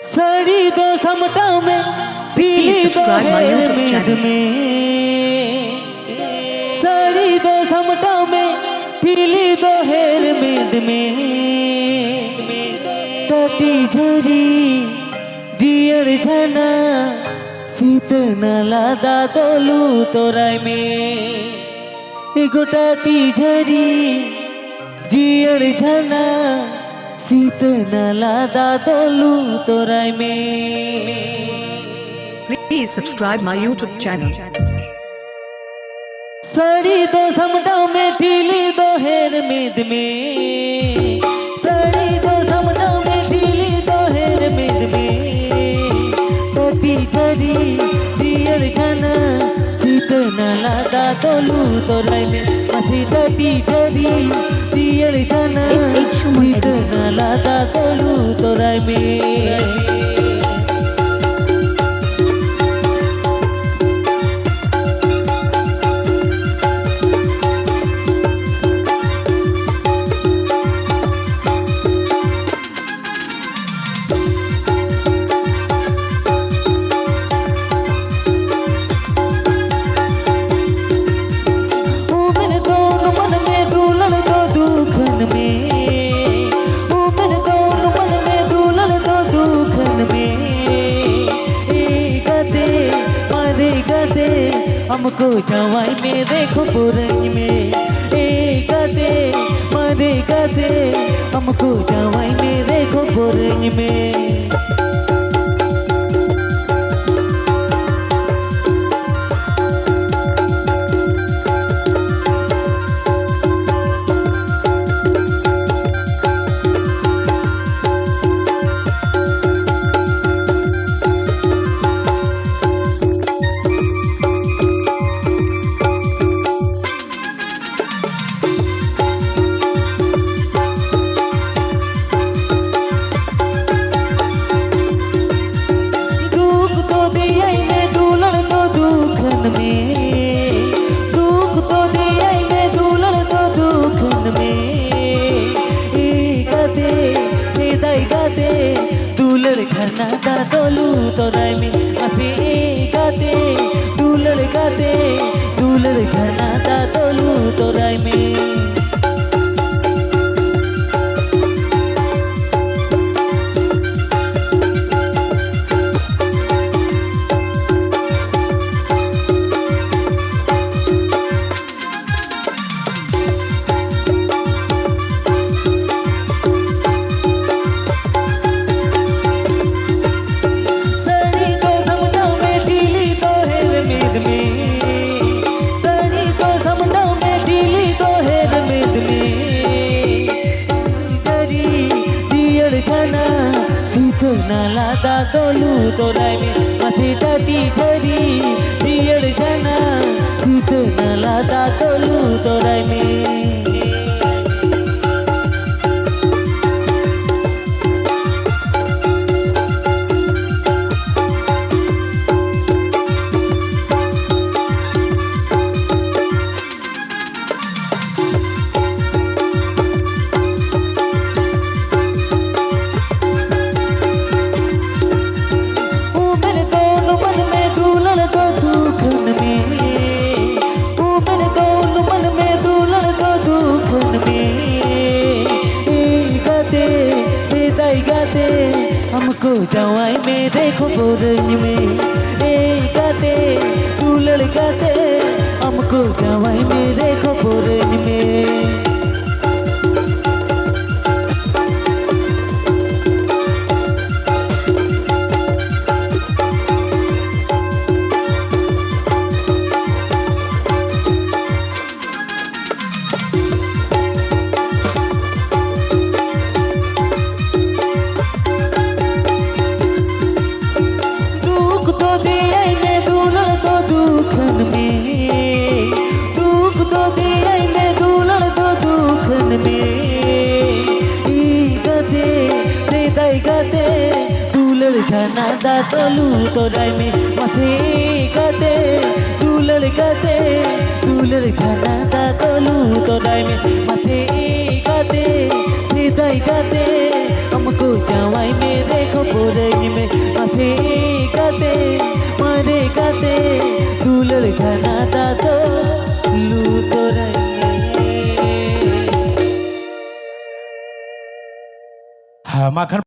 सड़ी दो समटा में पीली दो हेर मेद में, सड़ी दो समटा में पीली दो हेर मेद में, टटी झरी दियर झना शीत नाला दा तोलू तोराय में, एगो टटी झरी दियर झना शीत नाला दा तोलू तोराय में। Please subscribe my YouTube channel. सड़ी दो समटा में ढीली दो हेर मेद में, सड़ी दो समटा में ढीली दो हेर मेद में, टटी झरी दियर झना शीत नाला दा तोलू तोराय में, मसी टटी झरी दियर झना शीत नाला दा तोलू तोराय में। हमको जवाई में देखो पुरंग में, गदे मरे गदे हमको जवाई में देखो पुरंग में। दूलर घरना दा तोलू तोराय में, असे गाते दूलर गाते दूलर घरना दा तोलू तोराय में। नाला दा तोलू तोराय में, मसी टटी झरी दियर झना शीत नाला दा तोलू तोराय में। हमको जवाई में देखो पुरंग में, गाते दूलर गाते हमको जवाई में देखो पुरंग में। दूलर झना दा तोलू तोराय में, मसे गाते दूलर गाते दूलर झना दा तोलू तोराय में, मसे गाते गाते हमको जवाई में देखो पुरंग में। गाते मारे गाते दुलर घना दादो लूटो रंगे। हाँ माखन